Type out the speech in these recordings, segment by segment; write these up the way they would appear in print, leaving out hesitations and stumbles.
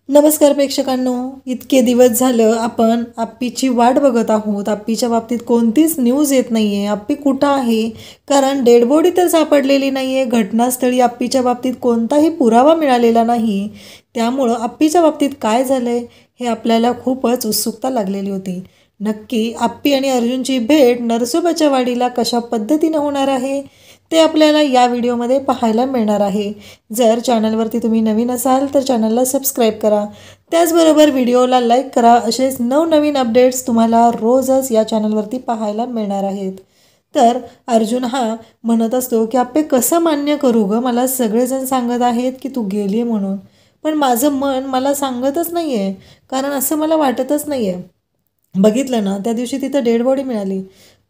नमस्कार प्रेक्षकांनो, इतके दिवस झालं आपण आप्पीची वाट बघत आहोत. आप्पीच्या बाबतीत कोणतीच न्यूज येत नाही आहे. आप्पी कुठं आहे? कारण डेड बॉडी तर सापडलेली नाही आहे. घटनास्थळी आप्पीच्या बाबतीत कोणताही पुरावा मिळालेला नाही. त्यामुळं आप्पीच्या बाबतीत काय झालं आहे हे आपल्याला खूपच उत्सुकता लागलेली होती. नक्की आप्पी आणि अर्जुनची भेट नरसोबाच्या वाडीला कशा पद्धतीनं होणार आहे ते आपल्याला या व्हिडिओमध्ये पाहायला मिळणार आहे. जर चॅनलवरती तुम्ही नवीन असाल तर चॅनलला सबस्क्राईब करा. त्याचबरोबर व्हिडिओला लाईक करा. असेच नवनवीन अपडेट्स तुम्हाला रोजच या चॅनलवरती पाहायला मिळणार आहेत. तर अर्जुन हा म्हणत असतो की आप्पे कसं मान्य करू गं, मला सगळेजण सांगत आहेत की तू गेली आहे म्हणून, पण माझं मन मला सांगतच नाही आहे. कारण असं मला वाटतच नाही आहे. बघितलं ना, त्या दिवशी तिथं डेड बॉडी मिळाली,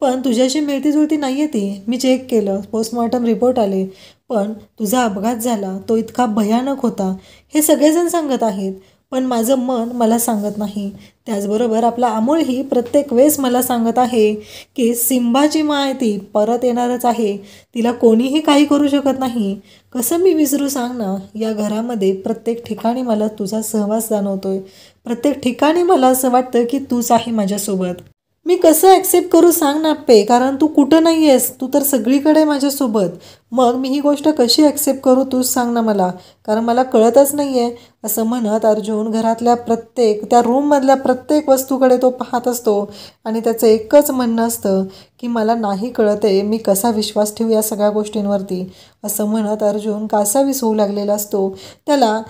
पण तुझ्याशी मिळती जुळती नाही आहे ती. मी चेक केलं, पोस्टमॉर्टम रिपोर्ट आले, पण तुझा अपघात झाला तो इतका भयानक होता हे सगळेजण सांगत आहेत, पण माझं मन मला सांगत नाही. त्याचबरोबर आपला अमोलही प्रत्येक वेळेस मला सांगत आहे की सिंबाची माय ती परत येणारच आहे, तिला कोणीही काही करू शकत नाही. कसं मी विसरू सांग ना. या घरामध्ये प्रत्येक ठिकाणी मला तुझा सहवास जाणवतोय. प्रत्येक ठिकाणी मला असं वाटतं की तूच आहे माझ्यासोबत. मी कसं ॲक्सेप्ट करू सांग ना आप्पे, कारण तू कुठं नाही आहेस, तू तर सगळीकडे माझ्यासोबत. मग मी ही गोष्ट कशी ॲक्सेप्ट करू तूच सांग ना मला, कारण मला कळतच नाही आहे. असं म्हणत अर्जुन घरातल्या प्रत्येक त्या रूममधल्या प्रत्येक वस्तूकडे तो पाहत असतो आणि त्याचं एकच म्हणणं असतं की मला कळत आहे मी कसा विश्वास ठेवू या सगळ्या गोष्टींवरती. असं म्हणत अर्जुन कासावीस होऊ लागलेला असतो. त्याला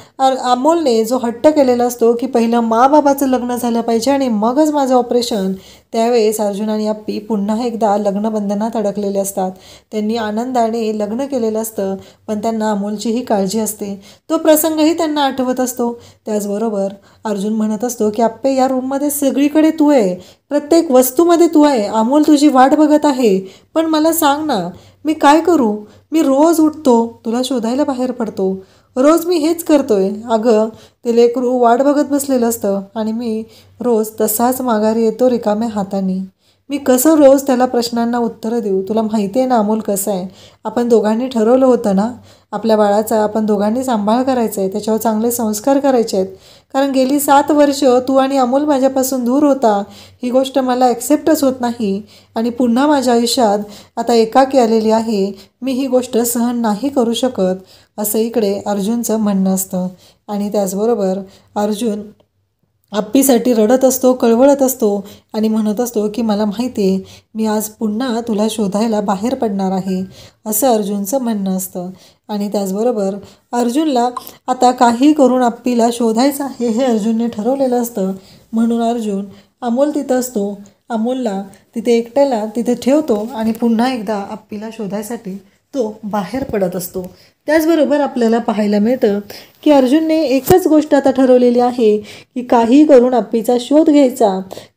अमोलने जो हट्ट केलेला असतो की पहिलं बाबाचं लग्न झालं पाहिजे आणि मगच माझं ऑपरेशन, त्यावेळेस अर्जुन आणि आप्पी पुन्हा एकदा लग्नबंधनात अडकलेले असतात. त्यांनी आनंदाने लग्न केलेलं असतं, पण त्यांना अमोलचीही काळजी असते. तो प्रसंगही त्यांना आठवत असतो. त्याचबरोबर अर्जुन म्हणत असतो की आप्पे, या रूममध्ये सगळीकडे तू आहे, प्रत्येक वस्तूमध्ये तू आहे, अमोल तुझी वाट बघत आहे, पण मला सांग ना मी काय करू? मी रोज उठतो, तुला शोधायला बाहेर पडतो, रोज मी हेच करतोय. अगं ते लेकरू वाट बघत बसलेलं असतं आणि मी रोज तसाच माघारी येतो रिकाम्या हाताने. मी कसं रोज त्याला प्रश्नांना उत्तरं देऊ? तुला माहिती आहे ना अमोल कसं आहे. आपण दोघांनी ठरवलं होतं ना, आपल्या बाळाचा आपण दोघांनी सांभाळ करायचा आहे, त्याच्यावर चांगले संस्कार करायचे आहेत. कारण गेली 7 वर्ष तू आणि अमोल माझ्यापासून दूर होता. ही गोष्ट मला ॲक्सेप्टच होत नाही आणि पुन्हा माझ्या आयुष्यात आता एकाकी आलेली आहे. मी ही गोष्ट सहन नाही करू शकत, असं इकडे अर्जुनचं म्हणणं असतं. आणि त्याचबरोबर अर्जुन आप्पीसाठी रडत असतो, कळवळत असतो आणि म्हणत असतो की मला माहिती आहे मी आज पुन्हा तुला शोधायला बाहेर पडणार आहे, असं अर्जुनचं म्हणणं असतं. आणि त्याचबरोबर अर्जुनला आता काही करून आप्पीला शोधायचं आहे हे अर्जुनने ठरवलेलं असतं. म्हणून अर्जुन अमोल तिथं असतो, अमोलला तिथे एकट्याला तिथे ठेवतो आणि पुन्हा एकदा आप्पीला शोधायसाठी तो बाहेर पडत असतो. त्याचबरोबर आपल्याला पाहायला मिळतं की अर्जुनने एकच गोष्ट आता ठरवलेली आहे की काही करून आप्पीचा शोध घ्यायचा.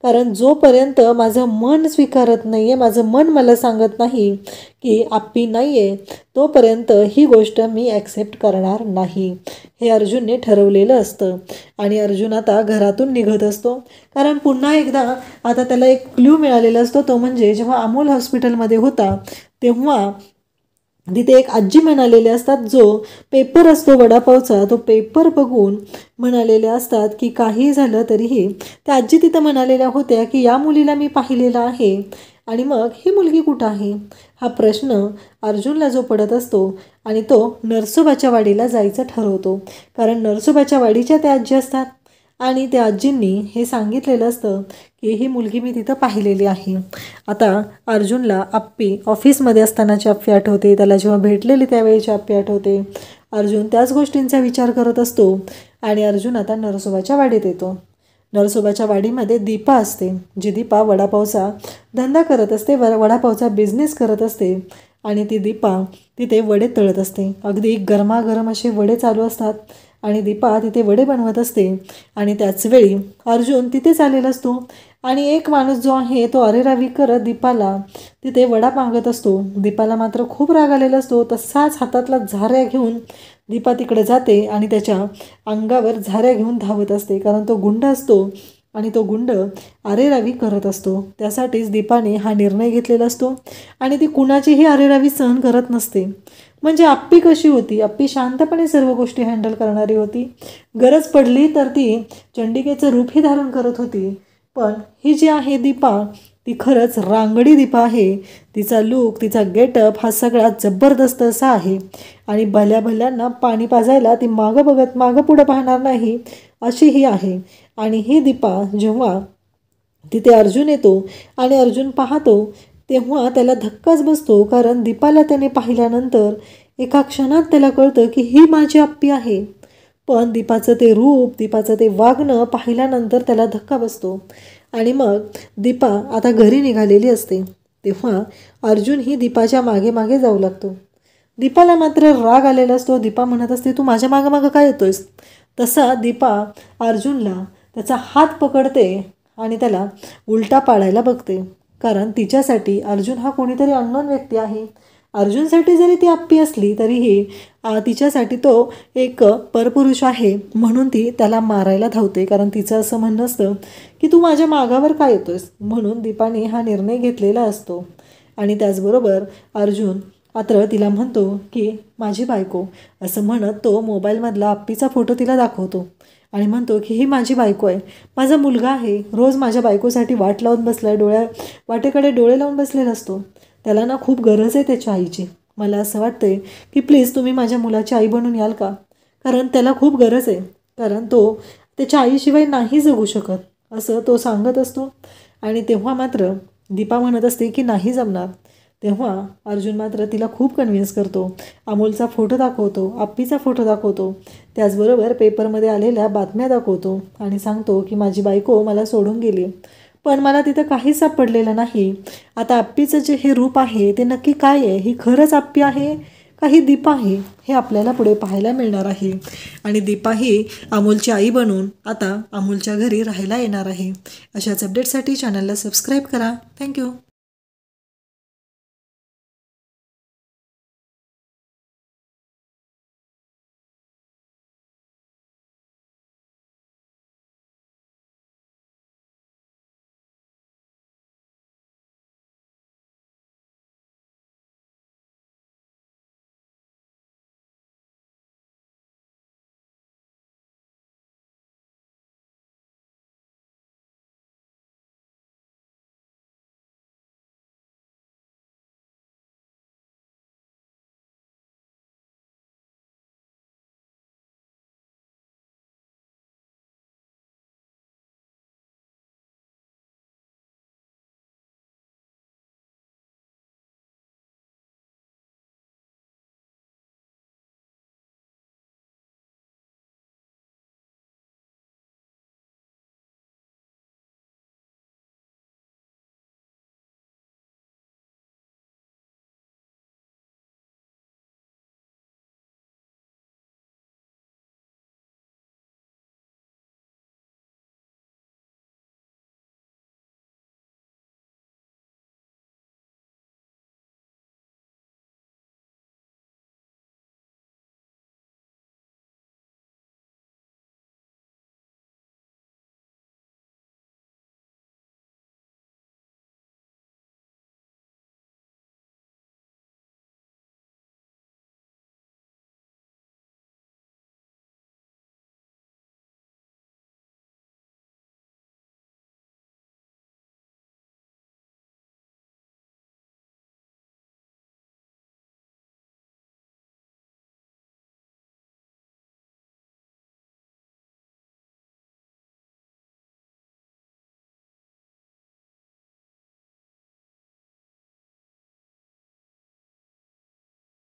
कारण जोपर्यंत माझं मन स्वीकारत नाही आहे, माझं मन मला सांगत नाही की आप्पी नाही आहे, तोपर्यंत ही गोष्ट मी ॲक्सेप्ट करणार नाही, हे अर्जुनने ठरवलेलं असतं. आणि अर्जुन आता घरातून निघत असतो, कारण पुन्हा एकदा आता त्याला एक क्ल्यू मिळालेला असतो. तो म्हणजे जेव्हा अमोल हॉस्पिटलमध्ये होता तेव्हा तिथे एक आजी म्हणालेले असतात, जो पेपर असतो वडापावचा, तो पेपर बघून म्हणालेले असतात की काही झालं तरीही त्या आजी तिथं म्हणालेल्या होत्या की या मुलीला मी पाहिलेलं आहे. आणि मग ही मुलगी कुठं आहे हा प्रश्न अर्जुनला जो पडत असतो आणि तो नरसोबाच्या वाडीला जायचं ठरवतो. कारण नरसोबाच्या वाडीच्या त्या आजी असतात आणि त्या आजींनी हे सांगितलेलं असतं की ही मुलगी मी तिथं पाहिलेली आहे. आता अर्जुनला आप्पी ऑफिसमध्ये असतानाची आप्पी आठवते, त्याला जेव्हा भेटलेली त्यावेळेची आप्पी आठवते. अर्जुन त्याच गोष्टींचा विचार करत असतो आणि अर्जुन आता नरसोबाच्या वाडीत येतो. नरसोबाच्या वाडीमध्ये दीपा असते, जी दीपा वडापावचा धंदा करत असते, वडापावचा बिझनेस करत असते. आणि ती दीपा तिथे वडे तळत असते. अगदी गरमागरम असे वडे चालू असतात आणि दीपा तिथे वडे बनवत असते. आणि त्याचवेळी अर्जुन तिथेच आलेला असतो आणि एक माणूस जो आहे तो अरेरावी करत दीपाला तिथे वडा मागत असतो. दीपाला मात्र खूप राग आलेला असतो. तसाच हातातला झाऱ्या घेऊन दीपा तिकडे जाते आणि त्याच्या अंगावर झाऱ्या घेऊन धावत असते, कारण तो गुंड असतो आणि तो गुंड अरेरावी करत असतो. त्यासाठीच दीपाने हा निर्णय घेतलेला असतो आणि ती कुणाचीही अरेरावी सहन करत नसते. म्हणजे आप्पी कशी होती? आप्पी शांतपणे सर्व गोष्टी हँडल करणारी होती. गरज पडली तर ती चंडिकेचं रूपही धारण करत होती. पण ही जी आहे दीपा, ती खरंच रांगडी दीपा आहे. तिचा लूक, तिचा गेटअप हा सगळा जबरदस्त असा आहे. आणि भल्या भल्यांना पाणी पाजायला ती मागं पुढं पाहणार नाही अशी ही आहे. आणि ही दीपा जेव्हा तिथे अर्जुन येतो आणि अर्जुन पाहतो तेव्हा त्याला धक्काच बसतो. कारण दीपाला त्याने पाहिल्यानंतर एका क्षणात त्याला कळतं की ही माझी आप्पी आहे. पण दीपाचं ते रूप, दीपाचं ते वागणं पाहिल्यानंतर त्याला धक्का बसतो. आणि मग दीपा आता घरी निघालेली असते. तेव्हा अर्जुन ही दीपाच्या मागे मागे जाऊ लागतो. दीपाला मात्र राग आलेला असतो. दीपा म्हणत असते, तू माझ्या मागं मागं काय येतोयस? तसा दीपा अर्जुनला त्याचा हात पकडते आणि त्याला उलटा पाडायला बघते. कारण तिच्यासाठी अर्जुन हा कोणीतरी अननोन व्यक्ती आहे. अर्जुनसाठी जरी ती आप्पी असली तरीही तिच्यासाठी तो एक परपुरुष आहे. म्हणून ती त्याला मारायला धावते. कारण तिचं असं म्हणणं असतं की तू माझ्या मागावर काय येतोयस? म्हणून दीपाने हा निर्णय घेतलेला असतो. आणि त्याचबरोबर अर्जुन मात्र तिला म्हणतो की माझी बायको, असं म्हणत तो मोबाईलमधला आप्पीचा फोटो तिला दाखवतो. आणि म्हणतो की ही माझी बायको आहे, माझा मुलगा आहे. रोज माझ्या बायकोसाठी वाट लावून बसलाय, वाटेकडे डोळे लावून बसलेला असतो. त्याला ना खूप गरज आहे त्याच्या आईची. मला असं वाटतंय की प्लीज तुम्ही माझ्या मुलाची आई बनून याल का? कारण त्याला खूप गरज आहे. कारण तो त्याच्या आईशिवाय नाही जगू शकत, असं तो सांगत असतो. आणि तेव्हा मात्र दीपा म्हणत असते की नाही जमणार. तेव्हा अर्जुन मात्र तिला खूप कन्व्हिन्स करतो. अमोलचा फोटो दाखवतो, आप्पीचा फोटो दाखवतो, त्याचबरोबर पेपरमध्ये आलेल्या बातम्या दाखवतो. आणि सांगतो की माझी बायको मला सोडून गेली, पण मला तिथं काहीच सापडलेलं नाही. आता आप्पीचं जे हे रूप आहे ते नक्की काय आहे? ही खरंच आप्पी आहे का ही दीपा आहे? हे आपल्याला पुढे पाहायला मिळणार आहे. आणि दीपा ही अमोलची आई बनून आता अमोलच्या घरी राहायला येणार आहे. अशाच अपडेटसाठी चॅनलला सबस्क्राईब करा. थँक्यू.